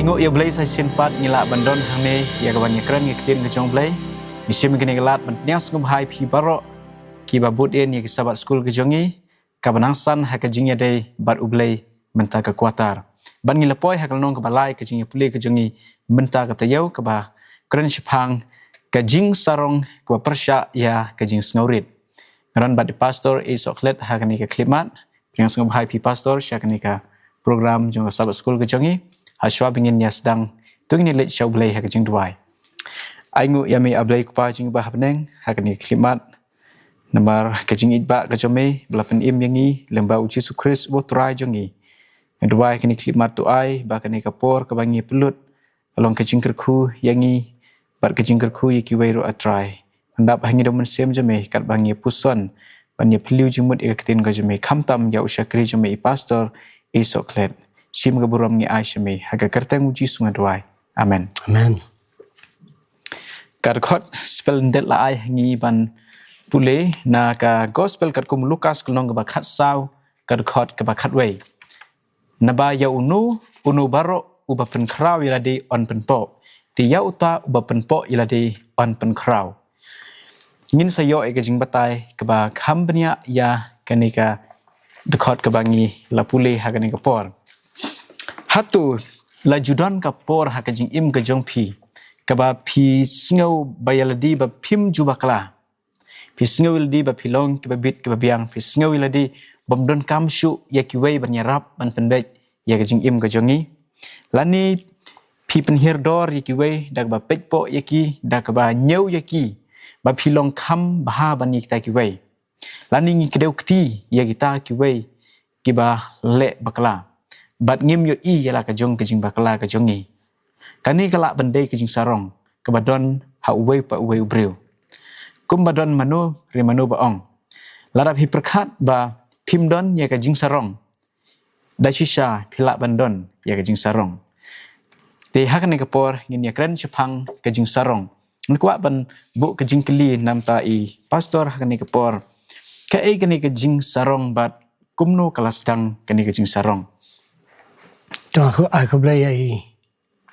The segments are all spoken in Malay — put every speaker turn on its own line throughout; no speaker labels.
Ai ngộ yêu blay sai xin pat ngila bandon hang ne ya kawan ya keren ngikitin ke jong blay misim gini gelat mentnias ngum hai pi baro ki babut en ya sabat skul ke jongi kabanangsan ha ke jingya dei bat ublay menta ke kuatar ban ngila poi ha kalnong ke balai ke jingya pulih ke jongi menta ke tayau ke ba keren shipang ke jing sarong ke persya ya ke jing sngorit ngaran bat di pastor isoklet ha ke ni ke klimat yang ngum hai pi pastor sya ke ni ke program jong sabat skul ke jongi Haswa bingin ya sedang tu ini let show blay hak jing duai. Aingu ya me ablay kupa jing bah beneng hak ni klimat nomor kajing itba kajome belapen im yangi lemba uji sukris bo try jongi. Duai kini klimat tu ai ba kani kapor kabangi pelut along kajing kerku yangi bar kajing kerku yaki wairu atrai. Handap hangi domen sem jome kat bangi puson banya peliu jimut ikatin kajome kamtam ya usyakri jome pastor isoklet. Sim keburam ngi Aisyami haga kerteng uji sungai duai. Amen.
Amen.
Karkot spell ndet la ai ngi ban pule na ka gospel kat kum Lukas kelong ke bakat saw karkot ke bakat wei. Naba ya unu baro uba pen kraw iladi on pen po. Ti ya uta uba pen po iladi on pen kraw. Ngin sayo e jing batai ke ba kambnia ya kanika dekot ke bangi la pule haga ni kapor. Hatu lajudan kapor hakajing im ke jong pi kaba pi singau bayaladi ba pim jubakla pi singau iladi ba pilong ke bit ke biang pi singau iladi bomdon kamshu yakiwei banyarap ban penbet ya kajing im ke jongi lani pi penhirdor yakiwei dak ba pekpo yaki dak ba nyau yaki ba pilong kam bah bani kita kiwei lani ngi kedeu kti ya kita kiwei kiba le bakla bat ngim yo i yala ka jong kajing bakala ka jongi kani kala bandai kajing sarong kabadon ha uwei pa uwei ubreu kum badon manu rimanu baong larap hi perkhat ba pimdon ya kajing sarong dashisha phila bandon ya kajing sarong te hakani kapor ngin ya kren chapang kajing sarong nkwa ban bu kajing kli namta i pastor hakani kapor ka e kani kajing sarong bat kumno kalas dang kani kajing sarong
Tuh aku beli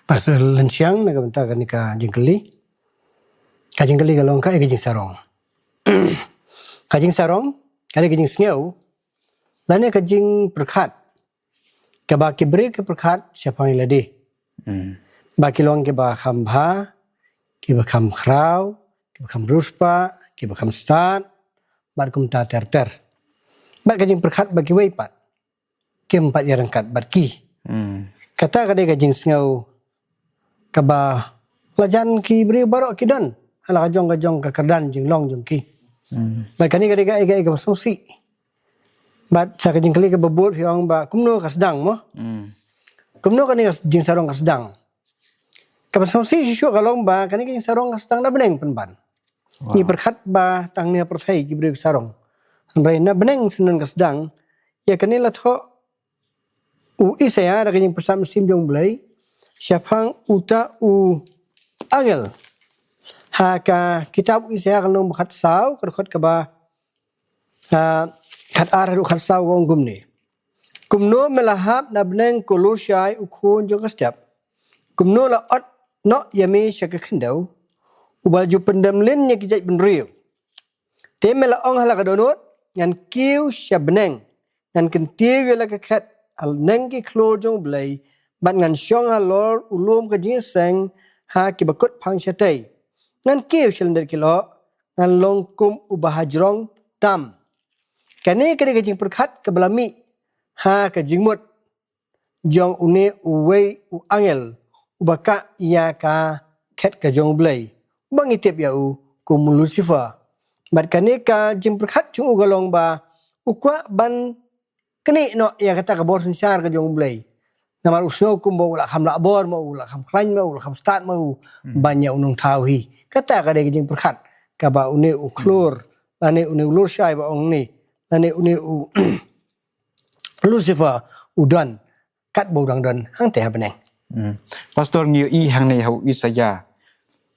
pasal lenciang nak bentar kan ika jengkeli kalong ka jeng sarong kajing sarong ada kajing sengau lani kajing perkat kaba kibri ke perkat siapa yang ladi baki long ke ba khamba ke ba kham khrau ke ba kham ruspa ke ba kham stat bar kum ta ter bar kajing perkat bagi weipat ke empat yang kat barki kata kadai kajing sengau kaba lajan ki beri barok kidan hala kajong ka kerdan jing long jong ki ba kani kadai ga ka songsi bat sa kajing kali ka babur hiong ba kumno ka sedang mo kumno kani jing sarong ka sedang ka songsi sisu kalong ba kani jing sarong ka sedang na beneng penban ni perkhat ba tang ni perthai ki beri sarong rai na beneng senun ka sedang ya kani la tho saya ada kajing persam sim jong blai siapang uta angel haka kitab saya kalau bakhat saw kerkhot kaba khat ar khat saw gong gumni kumno melahap na beneng kolusyai ukun jong kastap kumno la ot no yami syaka khendau ubaju pendam lin nya kijai benriu temela ong hala kadonot ngan kiu syabeneng ngan kentiu la khat al nengi klojong blai ban ngan syong halor ulum ka jinseng ha ki bakut phang chatai ngan kiu cylinder kilo ngan longkum ubahajrong tam kani kadi kajing perkhat ke belami ha ka jingmut jong une uwei u angel ubaka ya ka khet ka jong blai bang itep ya u kum lucifer bat kani ka jing perkhat chung ugalong ba ukwa ban kini no ya kata ke bor sensar ke jong blai namar usno kumbo la kham la bor mau la kham klan mau la kham start mau banyak unung tauhi kata ka de jing perkhat ka ba une u klor ane une ulur syai ba ong ni ane une u lucifer udan kat bodang dan hang teh beneng
pastor ngiu i hang nei hau isaya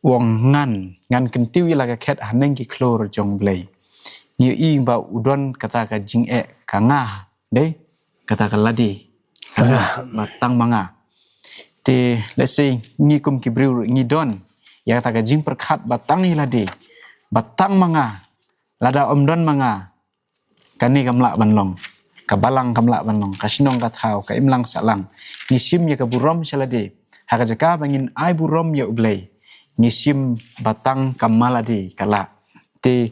wong ngan kentiu la ka khet haneng ki klor jong blai ngiu i ba udon kata ka jing ka ngah deh kata kaladi matang manga Te let's say ngi kum kibriu ngi don ya kata ka jing perkhat batang hilade batang manga lada omdon manga kani kamla banlong ka balang kamla banlong ka sinong ka thau ka imlang salang nisim ya ka burom salade haka jaka bangin ai burom ya ublay nisim batang kamalade kala te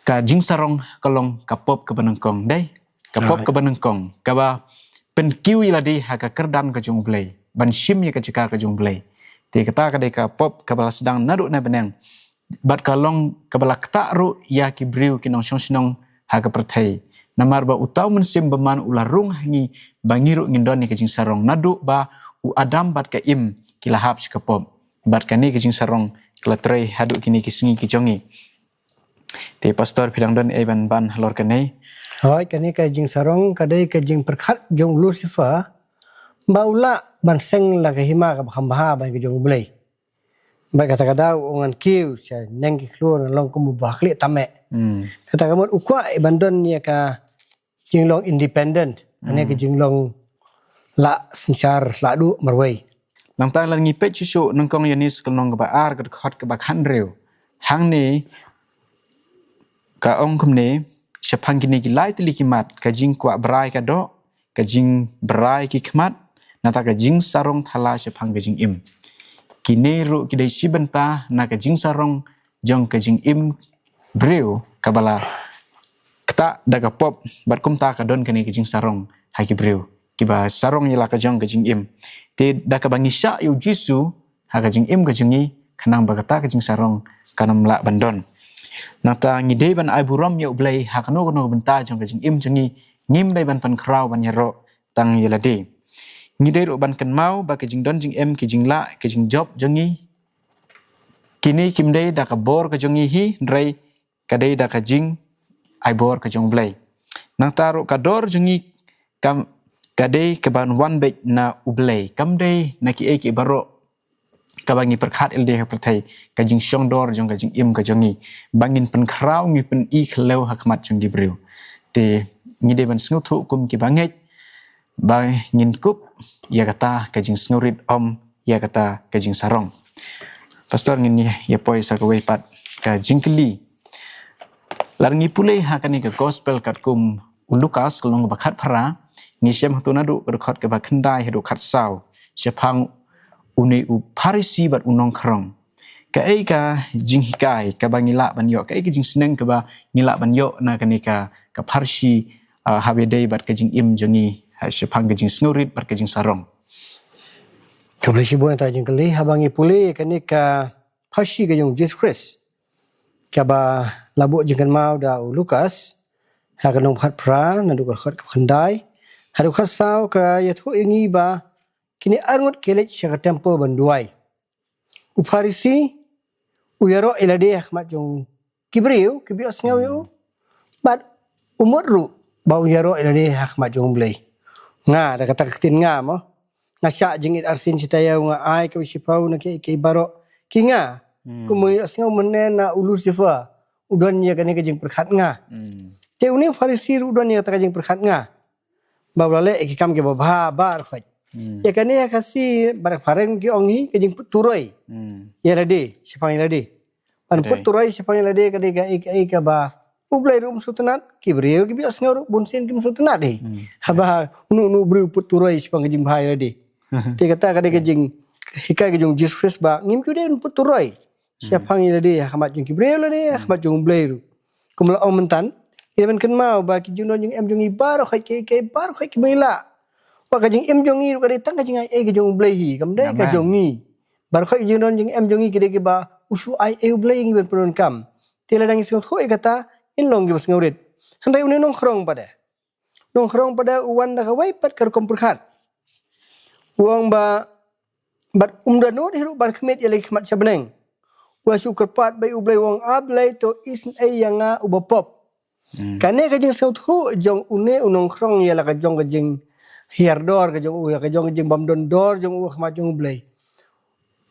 ka jing sarong kalong kapop ka banengkong dai kapop ka banengkong ka ba pen kiwi lade haka kerdan ka jong ublay ban sim ya ka jaka ka jong ublay te kata ka dai ka pop ka bala sedang nadu na beneng bat kalong kabala kta ru ya kibriu kinong sinong haga perthai namar ba utau mensim baman ularung hangi bangiru ngindon ni kajing sarong nadu ba u adam bat ka im kilahap sikapop bat kani kajing sarong klatre hadu kini kisingi kijongi te pastor pidang don evan ban halor kane
Hoi kani kajing sarong kadai kajing perkhat jong Lucifer baula ban seng la ka hima ka baha ban ka jong ublay. Baik kata-kata ungan kiu sia neng ki keluar long kumu bakli tame. Kata kamu ukwa bandon ya ka jinglong independent ane ka jinglong la sensar la du marwai.
lang ta lan ngi pe chu nang kong yanis kalong ba ar ka khot ka ba khan reu hang ni ka ong kum ne shapang kini ki lai tili kimat ka jing kwa brai ka do ka jing brai ki khmat nata ka jing sarong thala shapang ka jing im kini ru kidai sibenta na ka jing sarong jong ka jing im breu kabala kta daga pop bat kum ta ka don kani ka jing sarong hai ki breu kiba sarong yala ka jong ka jing im te daka bangisha yu jisu ha ka jing im ka jingi kanang bagata ka jing sarong kanam la bandon nata ngidei ban ai buram ya ublai ha kano kono benta jong ka jing im jingi ngim dai ban pan kraw ban yaro tang yalade ngidei ro ban kan mau ba ka jing don jing em ki jing la ka jing job jongi kini kimdei daka bor ka jongi hi drai kadai daka jing ai bor ka jong blai nang taro kador jongi kam kadai keban one bed na ublai kamdei na ki eki baro kabangi perkhat elde ha perthai ka jing shong dor jong ka jing im ka jongi bangin pen kraw ngi pen i khlew hakmat jong gibreu te ngide ban sngu thu kum ki banget ba ngin kup ya kata ka jing sngurit om ya kata ka jing sarong pastor ngin ya poi sa ka pat ka jing kli larngi pulei ha kani ka gospel kat kum Lukas kalong ba khat phara ngi sem hatu nadu khot ka ba khandai hedu khat saw sepang une u parisi bat unong khrong ka ei ka jing hikai ka ba ngila ban yo ka ei ka jing sneng ka ba ngila ban yo na kani ka parsi habedei bat ka jing im jongi sepang ka jing sngurit bat ka jing sarong
Kabla si buan ta jing kali habangi puli kani ka parsi ka jong Jesus Christ. Ka ba labu jing kan mau da Lukas ha kanong phat pra na du khot khandai ha du khat saw ka yathu ingi ba kini arngut kelech sya temple banduai u farisi u yaro elade ahmat jong kibriu kibios ngaw bat umur ru ba u yaro elade ahmat jong blai nga da kata ketin nga mo nga sya jingit arsin sitaya nga ai ka sipau na ke baro kinga kumunios ngaw menen na ulur sifa udon ya kani ka jing perkhat nga te uni farisi udon ya ta ka jing perkhat nga ba blale ki kam ke ba bar khoi ya kani ya kasi barak fareng ki ongi ke jing puturoi ya lade sipang lade an puturoi sipang lade ka de ka ba ublai rum sutenat ki breu ki bios ngor bunsin ki sutenat de haba nu breu puturoi sipang ke jing bhai lade te kata ka de ke jing hikai ke jong Jesus ba ngim ku de puturoi sipang lade hamat jing ki breu lade hamat jong blai ru kumla omentan Iban kan mau ba ki jung jung em jung ibar khoi ke bar khoi ki bela wa ka jing em jung i ka de tang ka jing ai ka jung blai hi kam de ka jung i bar khoi jung jung em jung i ki de ki ba usu ai e blai ngi ben pron kam te la dang sing khoi kata in long gi bas ngaurit han dai nong khrong pada uwan da ka wai pat kar kom perkhat uang ba bat da no hiru ban khmet ya lagi khmat sabeneng wa su kerpat bai u blai wong ablai to is ai yanga ubapop Kane ka jing saut hu jong une unong krong ya la ka jong hiardor ka jong jing bamdon dor jong khma jong blai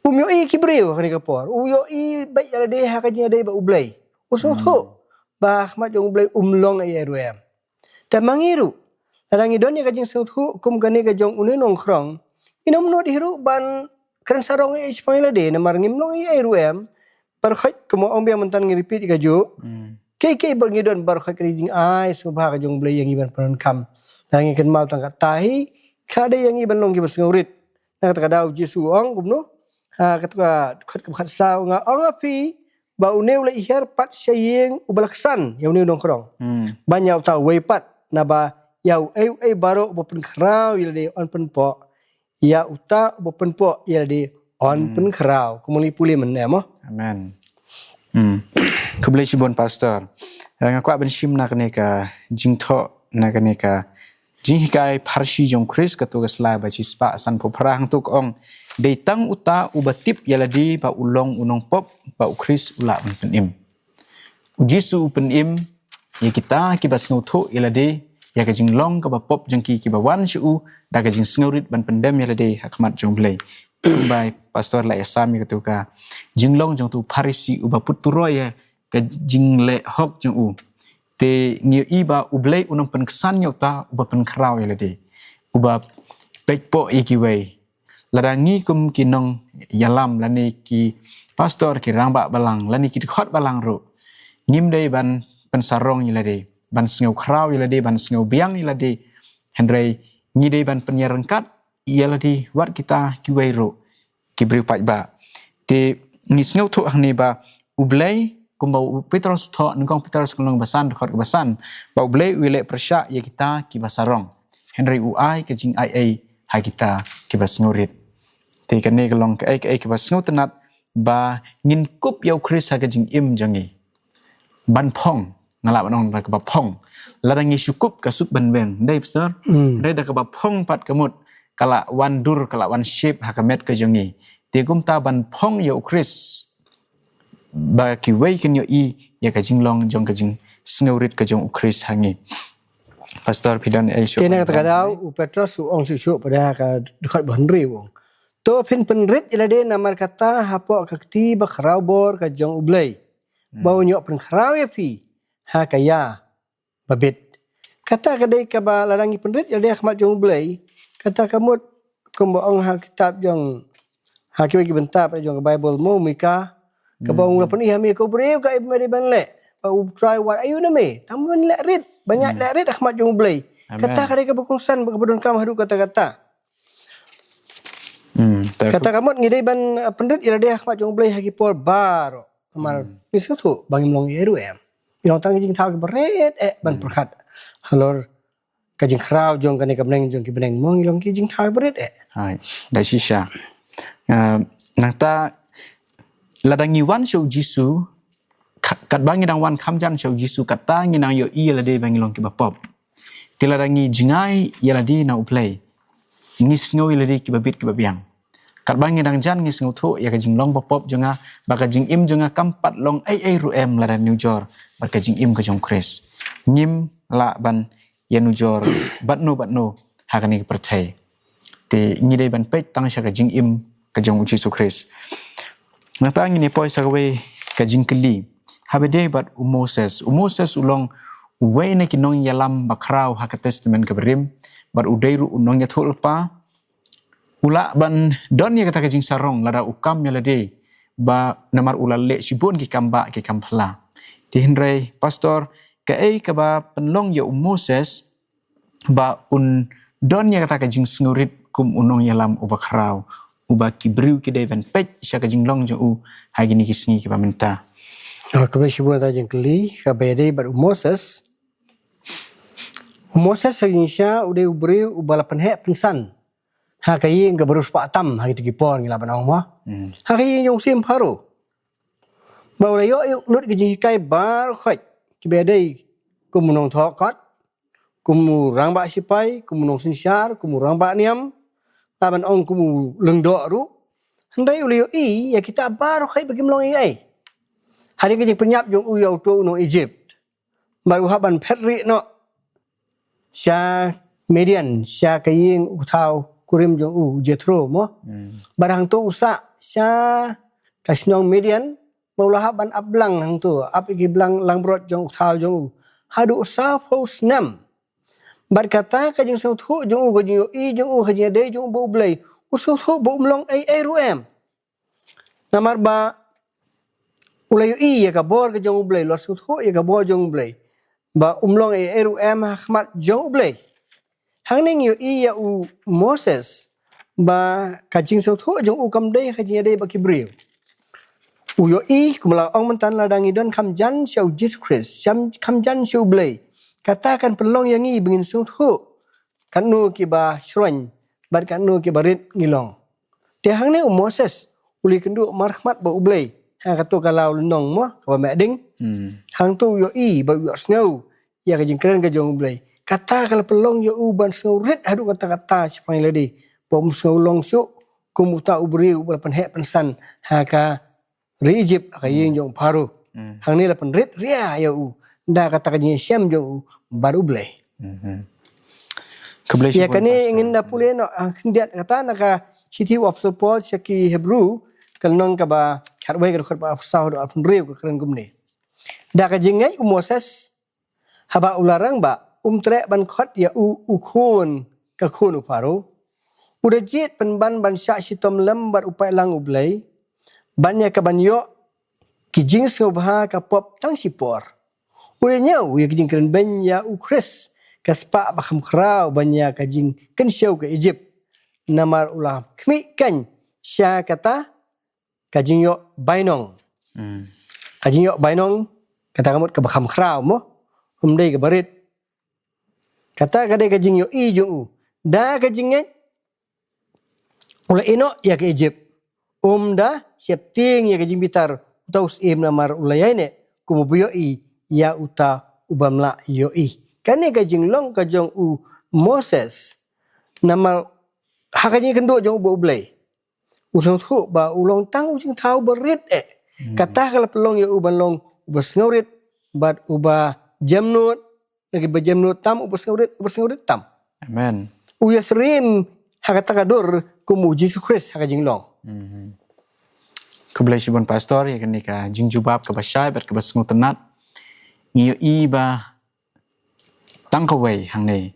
umyo i kibreu kani ka por uyo i bai ya de ha ka jing de ba ublai uso tho ba khma jong blai umlong ai ruem ta mangiru rangi don ya ka jing saut hu kum kani ka jong une nong krong inom no di hiru ban keren sarong e Spanyol de na mar ngimlong e ruem par khaj kemo ong bia mentan ngiripit ka jo ke bangidon bar khaj krijing ai subha ka jong blei yang iban panon kam nang ikan mal tangkat tahi kade yang iban long ki basngaurit na kata kadau Jesu ong gumno ha kata khot ka khat saw nga ong api ba uneu la ihar pat sayeng ubalaksan yang uneu dong krong banyau tau weipat na ba yau baro bopen krau yelde on pen po ya uta bopen po yelde on pen krau kumuli puli men mo
amen kublai chibon pastor ngakwa ben shim nak ne ka jingtho nak ne ka jingkai parsi jong Chris katu gasla ba chispa san poprang tuk ong de tang uta ubatip yaladi ba ulong unong pop ba Chris ula penim Jisu penim ya kita kibas ngutho yaladi ya ka jinglong ka ba pop jengki ki ba wan shu da ka jing sngorit ban pendem yaladi hakmat jong blai bai pastor la yasami katu ka jinglong jong tu parisi uba puturo ya ka jingle hok jong u te ngi iba ublei unong penkesan nyota uba penkrau yaladi uba pekpo ikiwei ladangi kum kinong yalam lani ki pastor ki rangba balang lani ki khot balang ru ngim dei ban pensarong yaladi ban sngau krau yaladi ban sngau biang yaladi hendrei ngi dei ban penyerengkat yaladi wat kita kiwei ru ki bri pat ba te ngi sngau thu hni ba ublei kumbau Petrus tho ngong Petrus kulong basan khot basan ba ublei wile persya ya kita ki basarong hendrei uai ke jing ai ha kita ki basngurit te kane kelong ke ai ki basngut tenat ba ngin kup yau Chris ha ke jing im jangi ban phong ngala banong ra ke ba phong ladangi syukup ka sup ban beng dai besar dai da ke ba phong pat kemut kala wan dur kala wan shape ha kamet ke jangi te kum ta ban phong yau Chris ba ki wei ken yo I ya ka jinglong jong ka jing sneurit ka jong Chris hangi pastor pidan e sho
kena kata kadau u Petrus u ong su pada ka dekat banri wong to pin penrit ilade namar kata hapo ka kti ba khrau bor ka jong ublei bau nyok pen khrau ya pi ha ka ya babit kata kadai ka ba larangi penrit ilade khmat jong ublei kata kamut kumbo ong ha kitab jong ha ki bagi bentar jong Bible mo mika kabang lapan ni hami ko breu ka ibmari banle pa try what ayu na me tamun le rit banyak le rit akhmat jong blai kata kare ka bukungsan bakabudon kam hadu kata-kata kata kamot ngidai ban pendrit ila dia akhmat jong blai hagi pol baro amar misu tu bangim long yeru em ilong tang jing thau ke beret ban perkhat halor ka jing khrau jong kane kamneng jong ki beneng mong ilong ki jing thau beret
hai da shisha nangta ladangi wan show Jisu kat bangi dang wan kamjan show Jisu kata ngi nang yo I la de bangi long ki bapop tiladangi jingai yala di na uplay ngis ngoi la de ki babit ki babiang kat bangi dang jan ngis ngau thu ya ka jing long bapop jonga baka jing im jonga kampat long ai ru em la dan New Jor baka jing im ka jong Chris ngim la ban ya New Jor batno ha kani percaya te ngi de ban pek tang sha ka jing im ka jong Jisu Chris Nata ngini poi sagwe ka jingkeli habede bat Moses ulong we na kinong yalam bakrau ha ka testament ka berim bat udairu unong ya thulpa ula ban don ya kata ka jing sarong lada ukam ya lade ba namar ulale sibun ki kamba ki kampala ti hindrai pastor ka ka ba penlong ya Moses ba un don ya kata ka jing sngurit kum unong yalam ubakrau uba ki briu ki devan pech sya ka jinglong jo u hagi ni kisngi ki pamenta
ka be shibu ta jingkeli ka bede bar Moses hagi sya ude briu ubalapan he pensan ha ka yin ga barus pa tam hagi ti pon ngila banong mo ha ka yin yong sim paru ba ula yo nut ki jing kai bar khot ki bede kumunong thokot kumurang ba sipai kumunong sinsyar kumurang ba niam laban ong kumu lengdok ru handai ulio I ya kita baru khai bagi melong ai hari ke penyap jong uyau tu no Egypt baru haban petri no sya median sya kaying utau kurim jong u Jethro mo barang tu usa sya kasnong median maulah haban ablang hang tu ap igi blang langbrot jong utau jong u hadu usa pos nam berkata ka jing sau thu jong u jing I jong u hanya de jong bu blai usul thu bo umlong ai ruem namar ba ulay ya ka bor ka jong ublay lor su thu ya ka bor jong ublay ba umlong ai ruem khmat jong ublay hang ning yo ya u Moses ba ka jing su thu jong u kam dei ka jing dei ba kibriu u yo kumla ong mentan ladang idon kam jan shau Jesus Christ kam jan shau ublay katakan pelong yang i bengin su thu kan nu ki ba shroin bat kan nu ki barit ngilong te hang ni Moses uli kendu marhmat ba ublay ha katu kalau lenong mo ka ba ding hang tu yo ba yo snow ya ka jing keren ka jong ublay kata kalau pelong yo ban snow red hadu kata-kata sipai lady bom snow long su kumuta ubriu ban he pensan ha ka ri Egypt ka ying jong paru hang ni la pen red ria yo nda kata ka jing syam jong baru ublay ya kani ingin da pule no kendiat kata naka city of support syaki Hebrew kalnong ka ba harway ka ba sahod alpun riu ka keren gumni da ka jingai Moses haba ularang ba tre ban khot ya khun ka khun uparo udah jit penban ban syak sitom lembar upai lang ublay banyak ka banyo ki jing sobha ka pop tang sipor udah nyau ya ki jing keren ben ya Chris kaspa bakam krau banyak kajing kensyau ke Egypt namar ulah kmi kan sya kata kajing yo bainong kajing yo bainong kata kamut ke bakam krau mo umdai ke barit kata kadai kajing yo jung da kajing ulah ino ya ke Egypt da siap ting ya kajing bitar utaus namar ulah yaine kumubuyo ya uta ubamla yo kani kajing long kajong Moses nama hakajing kendo jong ublay usang thu ba ulong tang ujing tau berit kata kalau pelong ya uban long ubas ngaurit bat uba jamnut lagi ba jamnut tam ubas ngaurit tam
amen
uya serim hakata kadur kumu Jesus Christ hakajing long
keblai sibon pastor ya kani ka jing jubab ka basai bat ka basngu tenat ngiyo ba tăng khẩu vậy hàng này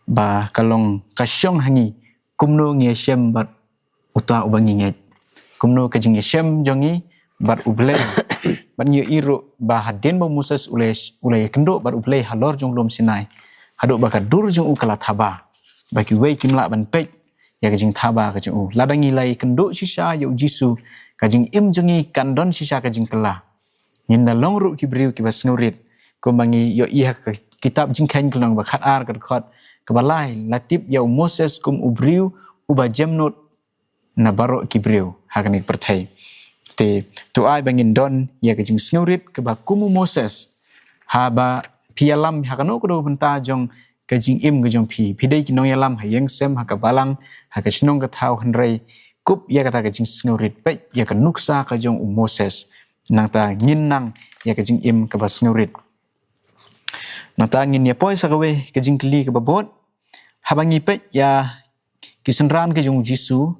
bà kalong kasyong hangi kumno nge shem bat uta ubangi nge kumno kajing shem jongi bat ublay bat nge iro ba hadin ba Moses ulay kendo bat ublay halor jong lom Sinai hado ba kadur jong ukala thaba ba ki wei kimla ban pej ya kajing thaba kajing ladangi lay kendo sisa yo jisu kajing im jongi kandon sisa kajing kala nginda long ru ki briu ki bas ngaurit kumangi yo kitab jingkain kelong ba khat ar khot kabalai latip ya Moses kum ubriu uba jamnot na baro kibriu hakani perthai te tu ai bangin don ya ka jing sngurit ka ba kum Moses haba pialam hakano ko do benta jong ka jing im ga jong pidai ki nong yalam hayeng sem hakabalang hakasnong ka thau hanrei kup ya kata ka jing sngurit pe ya ka nuksa ka jong Moses nang ta ngin nang ya ka jing im ka ba sngurit natangin ya poi sakawe ke jingkli ke babot habangi pet ya kisenran ke jung jisu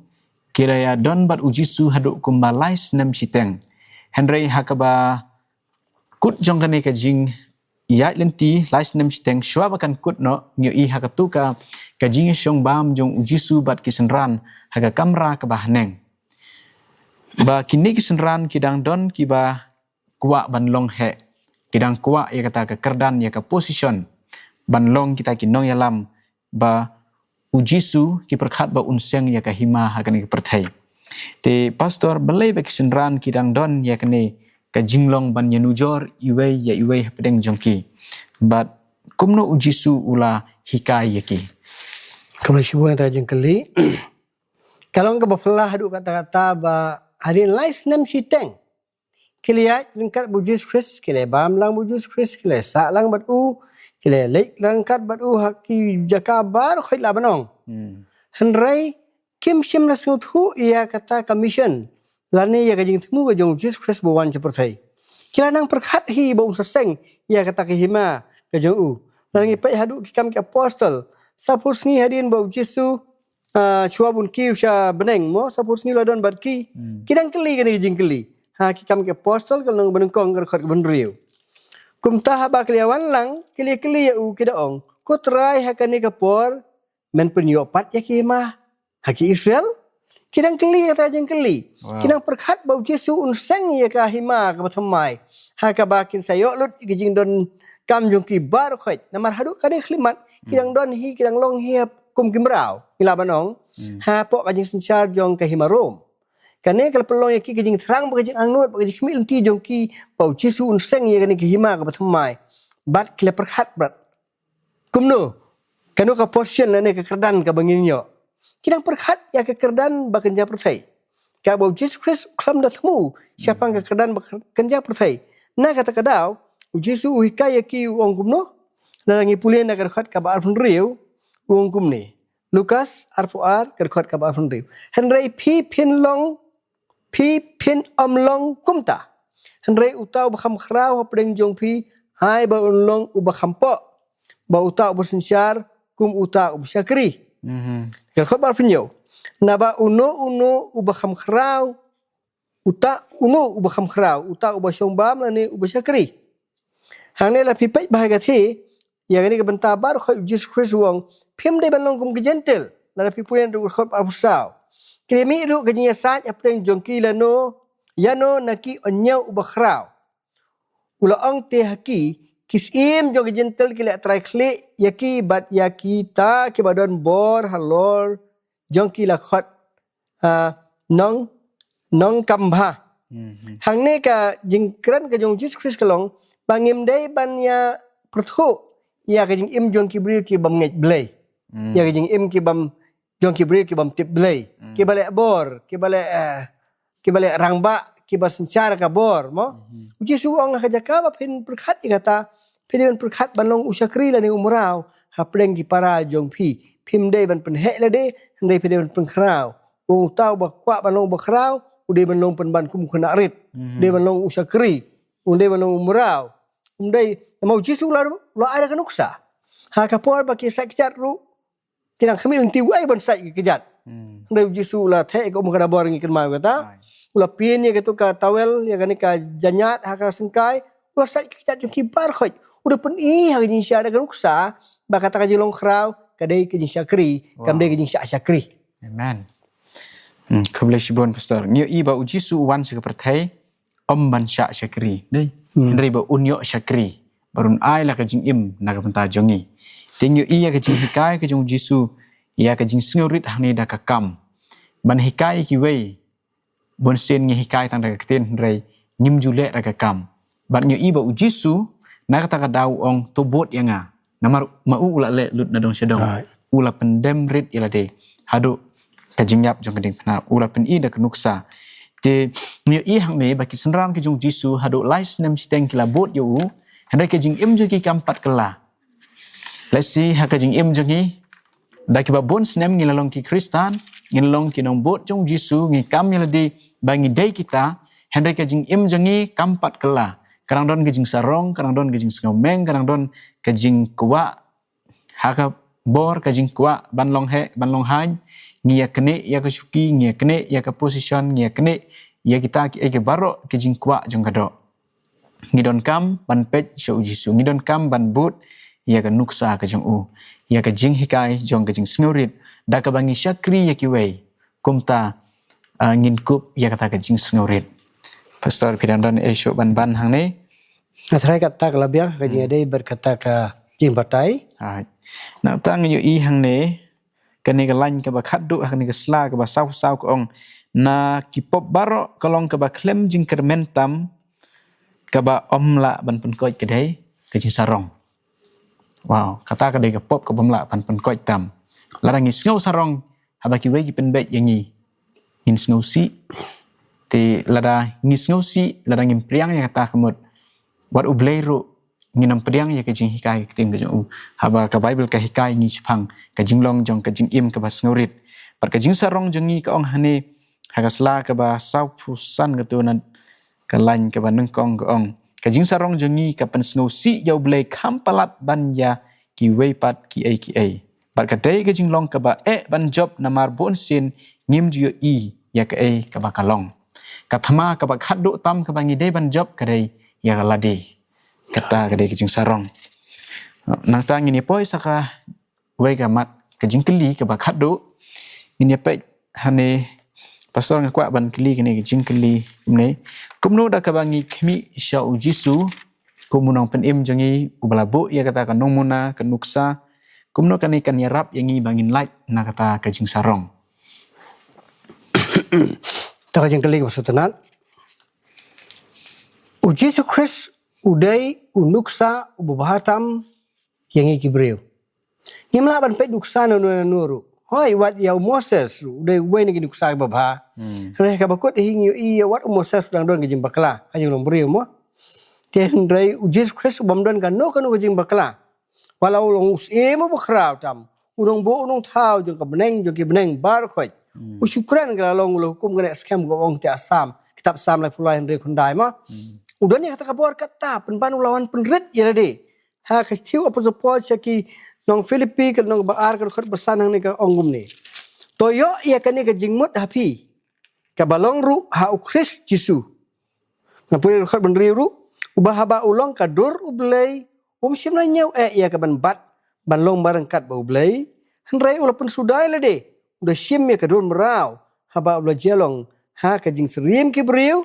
kira ya don bat ujisu haduk kumbalais nem siteng henry hakaba kut jong kane ke jing ya lenti lais nem siteng shwa bakan kut no nyu hakatu ka jing shong bam jong ujisu bat kisenran haga kamra ke bahneng ba kini kisenran kidang don kiba kuak ban long he kidang kuak ya kata ke kerdan ya ke position banlong kita kinong yalam ba ujisu ki perkhat ba unseng ya ke hima hakani ke perthai te pastor belai ba kisenran kidang don ya kene ke jinglong ban yanujor iwei pedeng jongki but kumno ujisu ula hikai yaki
kalau sibuan ta jengkeli kalau ke bafalah hadu kata-kata ba hari lais nem siteng kiliat lengkat bujus Chris kile bam lang bujus Chris kile sa lang bat kile lek lengkat bat haki jaka bar khoi la banong henrai kim sim la thu ia kata commission lani ya kajing temu ba jong Jesus Christ bawan seperti kila nang perkhat hi bau seseng ia kata ke hima ke jong langi pai hadu kikam ke apostle sapus ni hadin bau Jesu chua bun kiu sha beneng mo sapus ni ladon bat ki kidang keli kene jing keli ha kikam ke apostol kalau benengkong kerkhot benriu kumta haba kliawan lang kili ya kidaong ko try hakani kapor men penyopat ya kima haki Israel Kidang keli kata jeng keli.
Wow.
Kidang perkhat bau Yesu unseng ya ka hima ka batamai. Ha ka bakin sayok lut jing don kam jong ki bar khoit. Namar haduk kade khlimat kidang don hi kidang long hi kum kimrau. Ila banong. Ha pok ka jing sensyar jong ka hima rom. Kane kal pelong ya ki jing terang ba jing angnut ba jing khmil ti jong ki bau Yesu unseng ya ka hima ka batamai. Bat kila perkhat brat. Kumno. Kanu ka portion ne ka kerdan ka banginyo. Kidang perkhat ya ke kerdan ba kenja perthai. Ka bau Jesus Christ klam da temu siapa ka kerdan ba kenja perthai. Na kata kadau Jesu hikaya ki wong kumno lalangi pulian na kerkhat ka ba arfun riu wong kumni. Lukas arfuar kerkhat ka ba arfun riu. Henry pi pin long kumta. Henry utau ba kham khrau pdeng jong pi ai ba long u ba khampo. Ba utau ba sensyar kum uta ubsyakri. Kerkhot bar pinyo. Naba uno ubaham khrau. Uta uno ubaham khrau. Uta ubasyongbam lani ubasyakri. Hangne la pipet bahagia thi. Yang ini kebentabar khot Jesus Christ wong. Pim de banlong kum kejentil. Lala pipuyan du khot abusau. Krimi ru kejinya saj apeng jongki lano. Yano naki onyau ubakhrau. Ula ong te haki. Kisim jong gentle kila try klik yaki bat yaki ta ke badon bor halor jong kila khot nong kambha hang ne ka jingkran ka jong Jesus Christ kalong bangim dai ban ya perthu ya ka jing im jong kibri ki bam ngej blai ya ka jing im ki bam jong kibri ki bam tip blai ki bale bor ki bale rangba ki basen cara ka bor mo Jesus wong ka jaka ba pin perkhat kata Pilihan perkhat banlong usyakri la ni umrau hapleng ki para jong pi pim dei ban pen hek la de ndai pilihan pengkrau wong tau ba kwa banlong bakrau ude banlong pen ban kum khana rit de banlong usyakri unde banlong umrau umdai mau jisu la ada kanuksa ha kapor ba ki sak chat ru kinang khamil ti wai ban sai ki jat ndai jisu la the ko mukada bor ngi kerma kata ula pin ya gitu ka tawel ya kan ka janyat ha ka sengkai ula sai ki jat jong ki bar khoj udah pun hari ni syada kan uksa ba kata ka jilong khrau kadai ke jing syakri kamdai ke jing syakri
amen khobla shibon pastor nyo i ba ujisu wan se perthai om ban syakri dei ndri ba unyo syakri barun ai la ka jing im na ka penta jongi tingyo i ya ka jing hikai ka jong jisu ya ka jing sngorit hang ni da ka kam ban hikai ki wei bon sen ngi hikai tang da ka ten ndrei ngim jule ra ka kam ban nyo i ba ujisu na kata ka daw ong tubot yanga namar mau ula le lut na dong syadong ula pendem rit ila de hadu kajinyap jong kading na ula pen i da kanuksa te nyo i hang me baki senram ki jong jisu hadu lais nem steng kila bot yo handai ka jing im jogi kampat kala let's see ha ka jing im jogi da ki ba bon snem ngilalong ki kristan ngilalong ki nong bot jong jisu ngi kam ila de bangi dei kita handai ka jing im jogi kampat kala kadang don gejing sarong, kadang don gejing sengomeng, kadang don gejing kuwa, haka bor gejing kuwa, banlong he, banlong hain, ngia kene, ya ke syuki, ngia kene, ya ke position, ngia kene, ya kita ke baro gejing kuwa jong kado. Ngidon kam ban pet syau jisu, ngidon kam ban but, ya ke nuksa ke jong u, ya ke jing hikai jong gejing sengurit, da ke bangi syakri ya ki wei, kumta ngin kup ya kata gejing sengurit. Pastor Pidandan esok ban hang ni.
Nasrai kata kelabia kajian ada berkata ke jing partai.
Nak tang yu i hang ni kani ke lain ke bakhat du kani ke sla ke basau ke ong na kipop baro kalong ke ba klem jing kermentam ke ba omla ban pen koi ke dei ke jing sarong. Wow, kata ke dei ke pop ke bomla ban pen koi tam. Larangi sngo sarong habaki wei pen bet yangi. In sngo si te lada ngis ngosi lada ngim priang ya kata kemut wat ubleiru nginam priang ya kejing hikai ketim kejung haba ka bible ka hikai ngi chpang kejing long jong kejing im ka bas ngurit par kejing sarong jongi ka ong hani hagasla ka ba sau pusan ketunan ka lain ka ba nengkong ka ong kejing sarong jongi ka pen ngosi ya ublei kampalat ban ya ki weipat ki ai par ka dei kejing long ka ba ban job namar bon sin ngim ju i ya ka ai ka ba kalong katama kabak hadu tam kabangi de ban job kadai ya galadi kata kadai kejing sarong nang tang ini poi saka wei gamat kejing keli kabak hadu ini pe hane pastor ngakwa ban kli kini jing kli ne kumno da kabangi khmi shau jisu kumunong penim jangi ubalabu ya kata kanong muna kanuksa kumno kani kan yarap yangi bangin light na kata kajing sarong
ta kajing kali maksudna Jesus Christ udai unuksa ubahatam yangi kibreu ngimla ban pe duksa nuru hoi wat ya Moses udai wei ni duksa babha mereka bakut hingi iya wat Moses sedang don kajing bakla kajing lombreu mo Tiyan ray Jesus Christ bamdan kan no kanu kajing bakla walau long emo bakraw tam unong bo unong thaw jong kabneng jong kibneng bar khoi usyukran kala long lo hukum kena scam go ong ti asam kitab sam lai pulai henry kundai ma udan ya kata kabor kata penpan ulawan penrit ya de ha kastiu apa support syaki nong Filipi kal nong baar kal khot besanang ni ka ongum ni toyo ya kani kajing mut hapi ka balong ru ha Christ Jesu ngapure khot benri ru ubahaba ulong kadur ublay simna nyau ya ka ban bat ban long barang kat ba ublay henrai ulapun sudai la de udah sim ya kadur merau haba ubla jelong ha ka jing serim ki briu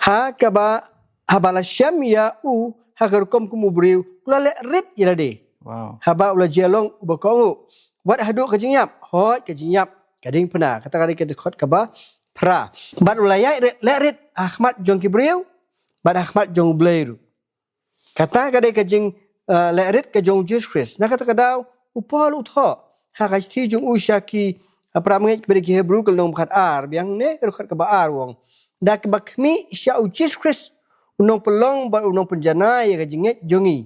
ha ka ba habala syam ya ha ka kom kumu briu la le rip ya de
wow
haba ubla jelong ubakongu wat hadu ka jing yap hoi ka jing yap kading pena kata kali ka khot ka ba pra bat ulayai le rit ahmad jong ki briu Bad Ahmad jong Blairu. Kata kadai kajing lerit ke jong Jesus Christ. Nak kata kadau upal utho. Ha kajti jong usyaki pramengit kepada ki Hebrew kal nong khat ar biang ne khat ka ba ar wong. Da ke bakmi sya Jesus Christ unong pelong ba unong penjana ya kajinget jongi.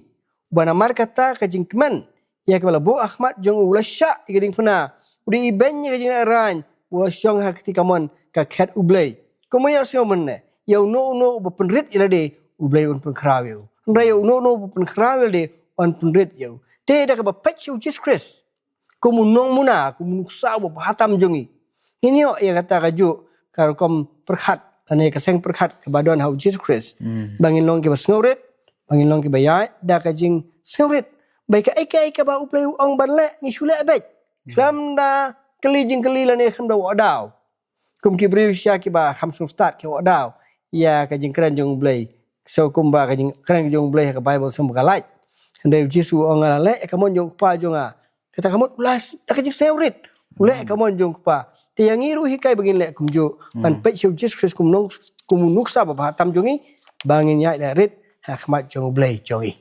Bana mar kata kajing keman ya ke balabu Ahmad jong ulasya gading pena. Udi iben ya kajing ran wa syong ha ketika mon ka khat ublay. Komo ya syong men ya no penrit ila de ublay un penkrawiu ndai no penkrawiu de on penrit ya te da ka bapet Jesus Christ kumu nong muna kumu sa ba hatam jongi ini ya kata kaju kar kom perkhat ane ka seng perkhat ka badon hau Jesus Christ bangin long ke basngauret bangin long ke bayai da ka jing sngauret bai ka ai ka ba ublay ong ban le ni sule bet lam da keli jing keli la ne kham da wadaw kum ki briu sya ki ba kham sung start ke wadaw ya kajing keren jong blay so kumba kajing keren jong blay ka Bible sem galait ndai Jesu ongala le kamon jong pa jonga kata kamon ulas ta kajing seurit le kamon jong pa te yang iru hikai begin le kumjo pan pe Jesus Christ kum nuksa ba tam jongi bangin ya darit hakmat jong blay jongi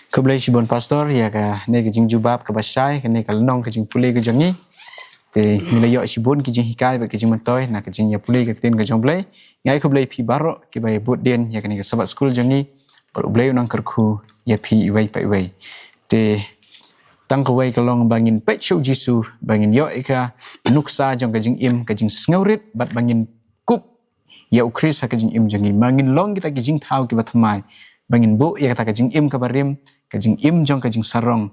Keblai sibon pastor ya ka ne kajing jubab ka basai ka ne kalnong kajing pulai ka jongi te milayo sibon kijing hikai ba kijing mentoy na kijing ya pulai ka tin ka jong blai ngai ko blai pi baro ki bai bot den ya kani ka sabat school jangi bar blai unang kerku ya pi iwai pa iwai te tang ko wai ka long bangin pe chu Jesu bangin yo ika nuksa jong kijing im kijing ngaurit bat bangin kup ya ukris ha kijing im jangi bangin long kita kijing thau ki batmai bangin bu ya kata kijing im ka barim kijing im jong kijing sarong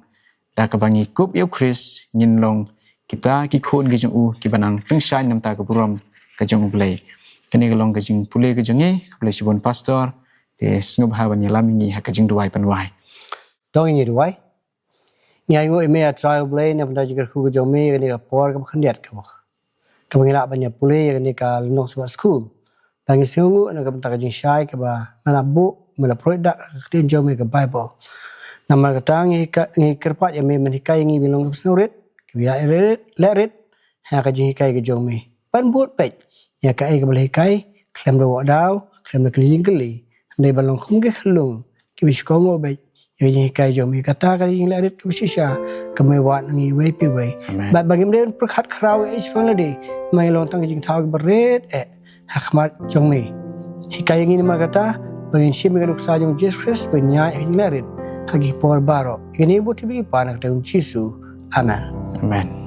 da ka bangi kup ya ukris nyin long kita kikun kejeng ki banang pengsan nam ta keburam kejeng blai kene gelong kejeng pulai kejengi blai sibon pastor te sngub ha ban yalamingi ha kejeng duai panwai
dong ni duai nyai ngo me a trial blai na benda jigar ku kejeng me ni ka por ka khandiat ka ka ngila ban ya pulai ni ka long swa school bangi sungu na ka benta kejeng syai ka ba malabu mala product ka tin jom ka Bible nama kata ngi kerpat ya me menikai ngi bilong snurit biya lerit ha ka jing kai ke jong mi pan bot pe ya ka ai ka boleh kai klem do wadaw klem do kling kli ndai balong khum ke khlung ki bis ko ngo be ya jing kai jong mi kata ka jing lerit ku sisha ka me wat ngi we pi we ba bangim den prakhat khraw e spang le de mai long tang jing thau beret hakmat jong mi hikai ngi ma kata bangin sim ga luk sa jong Jesus Christ ben nya lerit hagi por baro ini buti bi panak de Jesu amen
amen